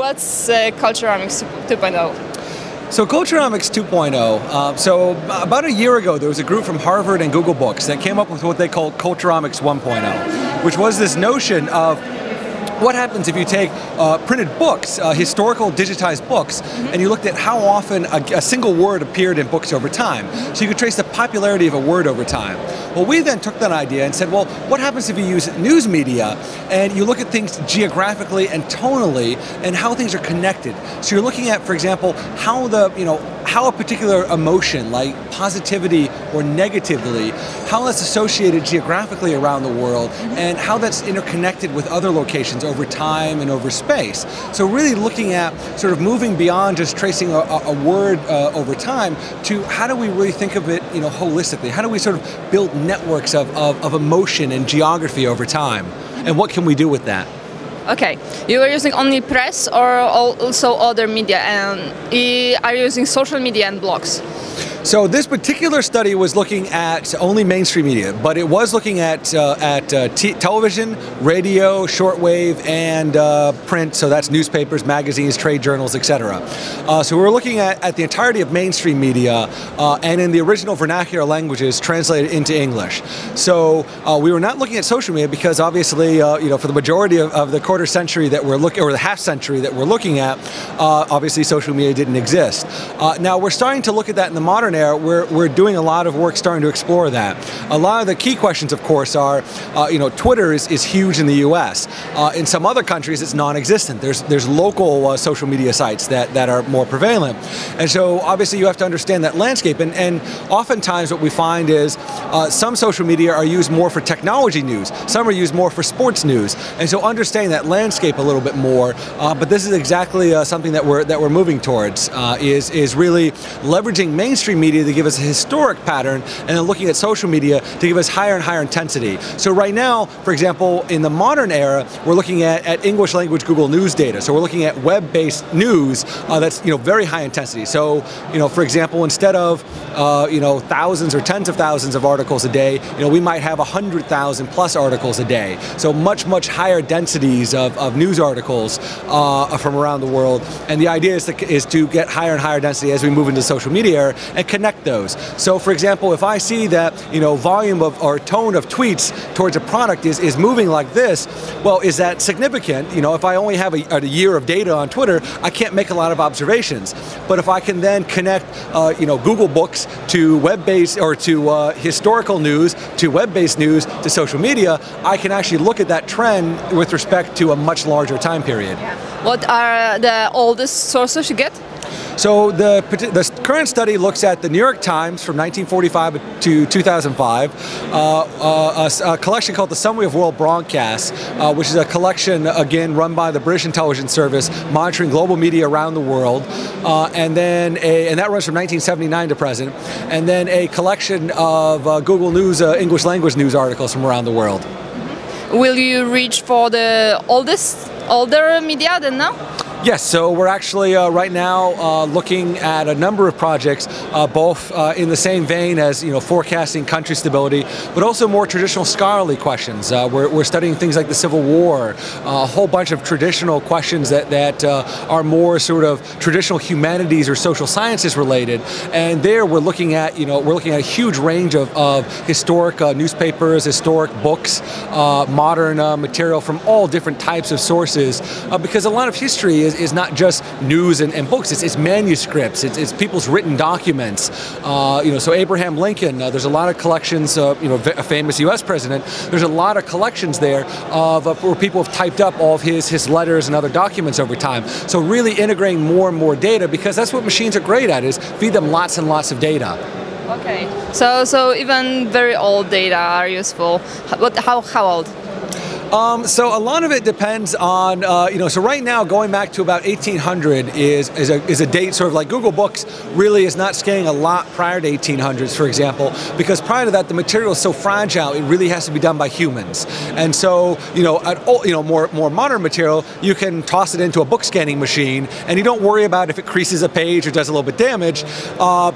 What's Culturomics 2.0? So Culturomics 2.0, so about a year ago there was a group from Harvard and Google Books that came up with what they called Culturomics 1.0, which was this notion of what happens if you take printed books, historical digitized books, and you looked at how often a single word appeared in books over time. So you could trace the popularity of a word over time. Well, we then took that idea and said, well, what happens if you use news media and you look at things geographically and tonally and how things are connected? So you're looking at, for example, how how a particular emotion, like positivity or negatively, how that's associated geographically around the world and how that's interconnected with other locations over time and over space. So really looking at sort of moving beyond just tracing a word over time to how do we really think of it, holistically? How do we sort of build networks of emotion and geography over time? And what can we do with that? Okay, you are using only press or also other media, and are you using social media and blogs? So this particular study was looking at only mainstream media, but it was looking at television, radio, shortwave, and print. So that's newspapers, magazines, trade journals, etc. So we were looking at the entirety of mainstream media, and in the original vernacular languages translated into English. So we were not looking at social media because obviously, for the majority of the quarter century that we're looking, or the half century that we're looking at, obviously social media didn't exist. Now we're starting to look at that in the modern era. We're doing a lot of work starting to explore that. A lot of the key questions, of course, are, Twitter is huge in the U.S. In some other countries, it's non-existent. There's local social media sites that are more prevalent. And so obviously you have to understand that landscape. And oftentimes what we find is some social media are used more for technology news. Some are used more for sports news. And so understanding that landscape a little bit more, but this is exactly something that we're moving towards, is really leveraging mainstream media to give us a historic pattern, and then looking at social media to give us higher and higher intensity. So right now, for example, in the modern era, we're looking at English language Google News data. So we're looking at web-based news that's very high intensity. So for example, instead of thousands or tens of thousands of articles a day, we might have 100,000 plus articles a day. So much higher densities of news articles from around the world. And the idea is to get higher and higher density as we move into social media and connect those. So for example, if I see that volume or tone of tweets towards a product is moving like this, well, is that significant? If I only have a year of data on Twitter, I can't make a lot of observations. But if I can then connect Google Books to web-based or to historical news, to web-based news, to social media, I can actually look at that trend with respect to a much larger time period. What are the oldest sources you get? So the current study looks at the New York Times from 1945 to 2005, a collection called the Summary of World Broadcasts, which is a collection, again, run by the British Intelligence Service, monitoring global media around the world, and that runs from 1979 to present, and then a collection of Google News English language news articles from around the world. Will you reach for the older media than now? Yes, so we're actually right now looking at a number of projects, both in the same vein as forecasting country stability, but also more traditional scholarly questions. We're studying things like the Civil War, a whole bunch of traditional questions that are more sort of traditional humanities or social sciences related. And there we're looking at a huge range of historic newspapers, historic books, modern material from all different types of sources, because a lot of history is not just news and books, it's manuscripts, it's people's written documents. So Abraham Lincoln, there's a lot of collections, a famous US president, there's a lot of collections there of where people have typed up all of his letters and other documents over time. So really integrating more and more data, because that's what machines are great at, is feed them lots and lots of data. Okay, so even very old data are useful. How old? So a lot of it depends on, so right now going back to about 1800 is a date, sort of like Google Books really is not scanning a lot prior to 1800s, for example, because prior to that the material is so fragile, it really has to be done by humans. And so, more modern material, you can toss it into a book scanning machine and you don't worry about if it creases a page or does a little bit damage,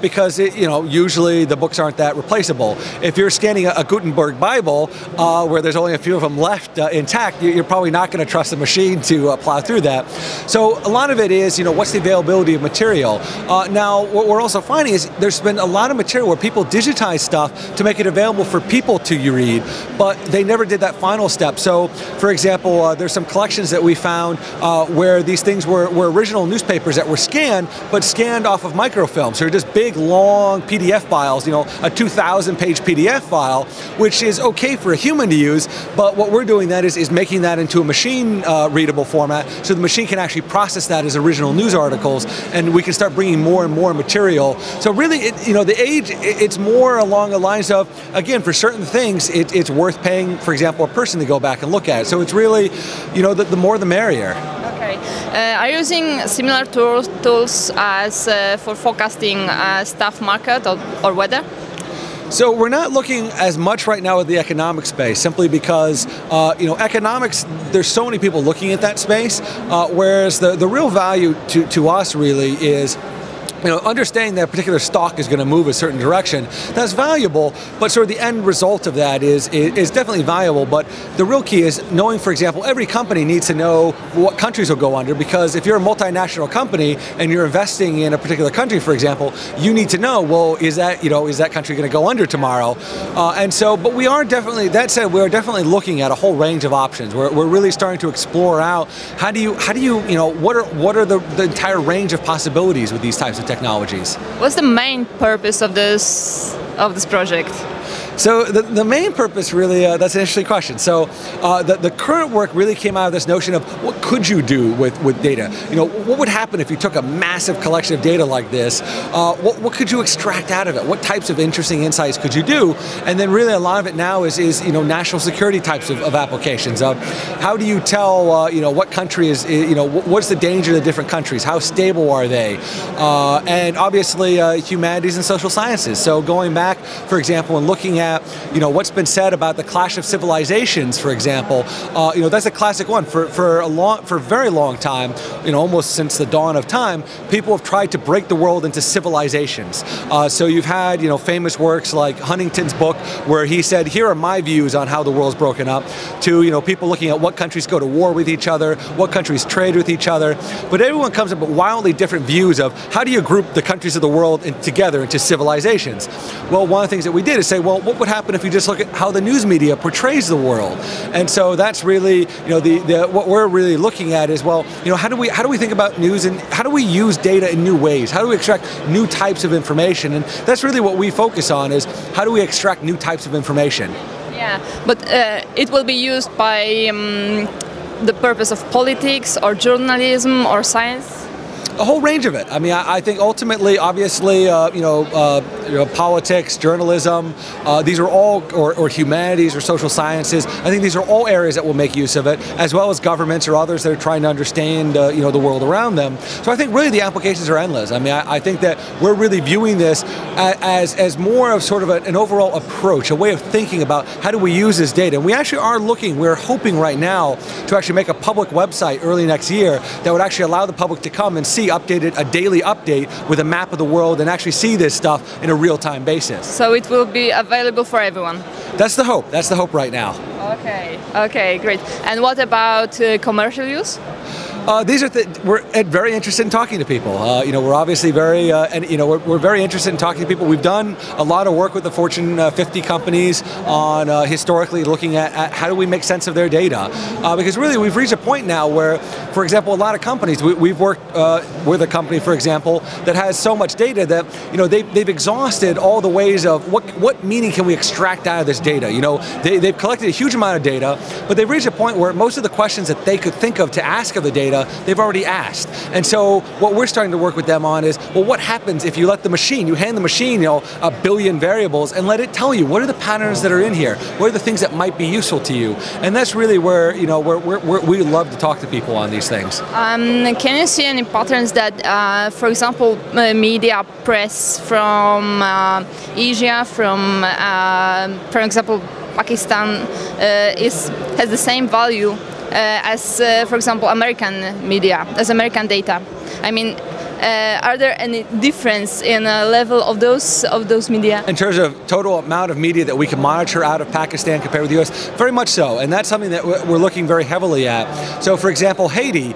because usually the books aren't that replaceable. If you're scanning a Gutenberg Bible, where there's only a few of them left intact, you're probably not going to trust the machine to plow through that. So a lot of it is, what's the availability of material? Now, what we're also finding is there's been a lot of material where people digitize stuff to make it available for people to read, but they never did that final step. So, for example, there's some collections that we found where these things were original newspapers that were scanned, but scanned off of microfilm. So they're just big, long PDF files, a 2,000-page PDF file, which is okay for a human to use, but what we're doing that is making that into a machine readable format, so the machine can actually process that as original news articles, and we can start bringing more and more material. So really, the age, it's more along the lines of, again, for certain things, it's worth paying, for example, a person to go back and look at it. So it's really, the more the merrier. Okay. Are you using similar tools as for forecasting stock market or weather? So we're not looking as much right now at the economic space, simply because economics, there's so many people looking at that space, whereas the real value to us really is understanding that a particular stock is going to move a certain direction. That's valuable, but sort of the end result of that is definitely valuable. But the real key is knowing, for example, every company needs to know what countries will go under, because if you're a multinational company and you're investing in a particular country, for example, you need to know, well, is that country going to go under tomorrow? But we are definitely, that said, we're definitely looking at a whole range of options. We're really starting to explore out what are the entire range of possibilities with these types of technologies. What's the main purpose of this project? So the main purpose really, that's an interesting question. So the current work really came out of this notion of what could you do with data? What would happen if you took a massive collection of data like this? What could you extract out of it? What types of interesting insights could you do? And then really a lot of it now is national security types of applications. How do you tell what country is, what's the danger of the different countries? How stable are they? And obviously humanities and social sciences. So going back, for example, and looking at what's been said about the clash of civilizations, for example, that's a classic one. For a very long time, almost since the dawn of time, people have tried to break the world into civilizations. So you've had famous works like Huntington's book, where he said, here are my views on how the world's broken up, to people looking at what countries go to war with each other, what countries trade with each other. But everyone comes up with wildly different views of how do you group the countries of the world together into civilizations. Well, one of the things that we did is say, well, what would happen if you just look at how the news media portrays the world? And so that's really, what we're really looking at is, well, how do we think about news, and how do we use data in new ways? How do we extract new types of information? And that's really what we focus on, is how do we extract new types of information? Yeah, but it will be used by the purpose of politics or journalism or science? A whole range of it. I mean, I think ultimately, obviously, politics, journalism, these are all, or humanities or social sciences. I think these are all areas that will make use of it, as well as governments or others that are trying to understand, the world around them. So I think really the applications are endless. I mean, I think that we're really viewing this as more of sort of an overall approach, a way of thinking about how do we use this data. And we actually are we're hoping right now to actually make a public website early next year that would actually allow the public to come and see a daily update with a map of the world and actually see this stuff in a real-time basis. So it will be available for everyone? That's the hope. That's the hope right now. Okay, great. And what about commercial use? We're very interested in talking to people. We're obviously we're very interested in talking to people. We've done a lot of work with the Fortune 50 companies on historically looking at how do we make sense of their data. Because really we've reached a point now where, for example, a lot of companies, we've worked with a company, for example, that has so much data that they've exhausted all the ways of what meaning can we extract out of this data. They've collected a huge amount of data, but they've reached a point where most of the questions that they could think of to ask of the data, they've already asked. And so what we're starting to work with them on is, well, what happens if you hand the machine, a billion variables and let it tell you what are the patterns that are in here? What are the things that might be useful to you? And that's really where, we love to talk to people on these things. Can you see any patterns that, for example, media press from Asia, from, for example, Pakistan, has the same value as, for example, American media, as American data? I mean, are there any difference in level of those media? In terms of total amount of media that we can monitor out of Pakistan compared with the US, very much so, and that's something that we're looking very heavily at. So, for example, Haiti,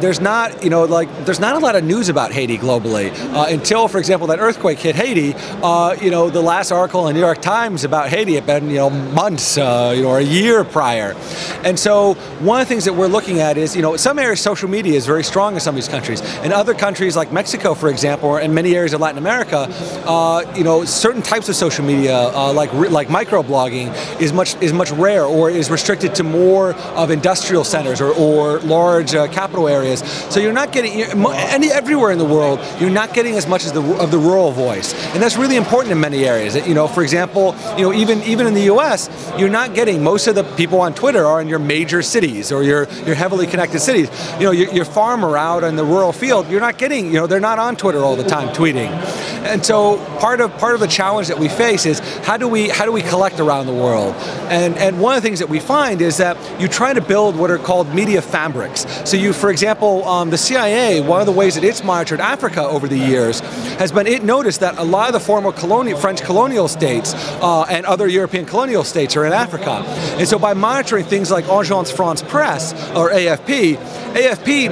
there's not a lot of news about Haiti globally until, for example, that earthquake hit Haiti. The last article in the New York Times about Haiti had been months or a year prior, and so one of the things that we're looking at is some areas social media is very strong in some of these countries. In other countries like Mexico, for example, or in many areas of Latin America, certain types of social media like microblogging is much rare or is restricted to more of industrial centers or large capital areas. So you're not getting everywhere in the world. You're not getting as much of the rural voice, and that's really important in many areas. For example, even in the U.S., you're not getting most of the people on Twitter are in your major cities or your heavily connected cities. Your farmer out in the rural field, you're not getting. They're not on Twitter all the time tweeting, and so part of the challenge that we face is how do we collect around the world? And one of the things that we find is that you try to build what are called media fabrics. So for example, the CIA, one of the ways that it's monitored Africa over the years has been it noticed that a lot of the former French colonial states and other European colonial states are in Africa. And so by monitoring things like Agence France Presse or AFP,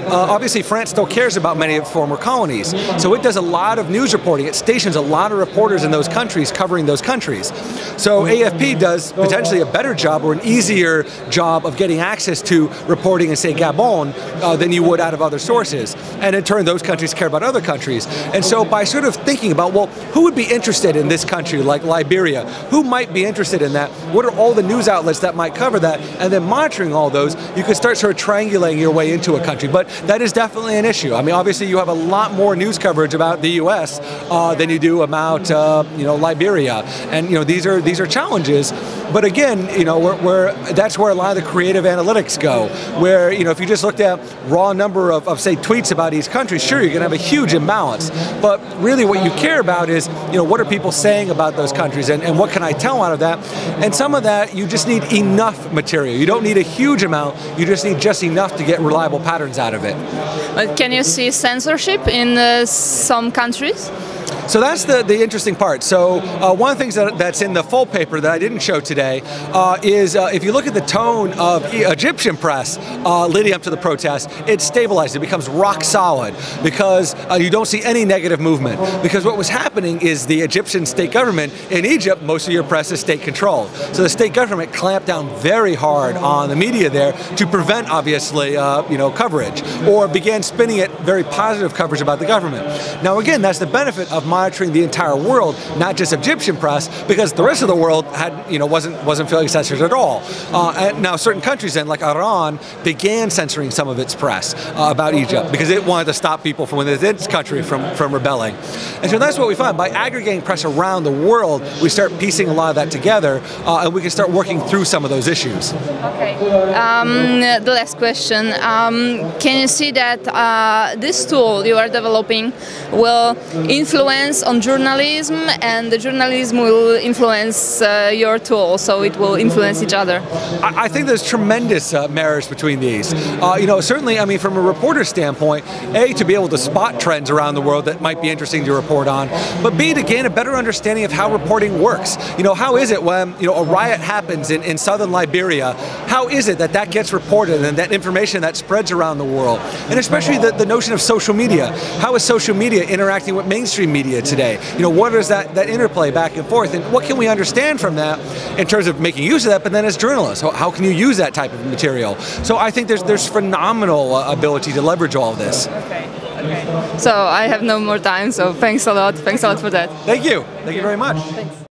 obviously France still cares about many of the former colonies. So it does a lot of news reporting. It stations a lot of reporters in those countries covering those countries. So AFP does potentially a better job or an easier job of getting access to reporting in, say, Gabon than you would out of other sources. And in turn, those countries care about other countries. And so by sort of thinking about, well, who would be interested in this country like Liberia? Who might be interested in that? What are all the news outlets that might cover that? And then monitoring all those, you could start sort of triangulating your way into a country. But that is definitely an issue. I mean, obviously, you have a lot more news coverage about the U.S. Than you do about Liberia, and these are challenges. But again, that's where a lot of the creative analytics go. Where if you just looked at raw number of say tweets about each country, sure, you're going to have a huge imbalance. But really, what you care about is what are people saying about those countries, and what can I tell out of that? And some of that you just need enough material. You don't need a huge amount. You just need enough to get reliable patterns out of it. But can you see censorship in some countries? So that's the interesting part. So one of the things that's in the full paper that I didn't show today is if you look at the tone of Egyptian press leading up to the protest, it's stabilized. It becomes rock solid because you don't see any negative movement. Because what was happening is the Egyptian state government in Egypt, most of your press is state controlled. So the state government clamped down very hard on the media there to prevent, obviously, coverage, or began spinning it very positive coverage about the government. Now again, that's the benefit of monitoring the entire world, not just Egyptian press, because the rest of the world wasn't feeling censored at all. And now certain countries then, like Iran, began censoring some of its press about Egypt because it wanted to stop people from within its country from rebelling. And so that's what we find. By aggregating press around the world, we start piecing a lot of that together, and we can start working through some of those issues. Okay. The last question. Can you see that this tool you are developing will influence on journalism, and the journalism will influence your tool, so it will influence each other? I think there's tremendous marriage between these. Certainly, I mean, from a reporter standpoint, A, to be able to spot trends around the world that might be interesting to report on, but B, to gain a better understanding of how reporting works. How is it when a riot happens in southern Liberia, how is it that gets reported and that information that spreads around the world? And especially the notion of social media. How is social media interacting with mainstream media today? What is that interplay back and forth, and what can we understand from that in terms of making use of that? But then as journalists, how can you use that type of material? So I think there's phenomenal ability to leverage all of this. Okay. So I have no more time. So thanks a lot. Thanks a lot for that. Thank you. Thank you very much. Thanks.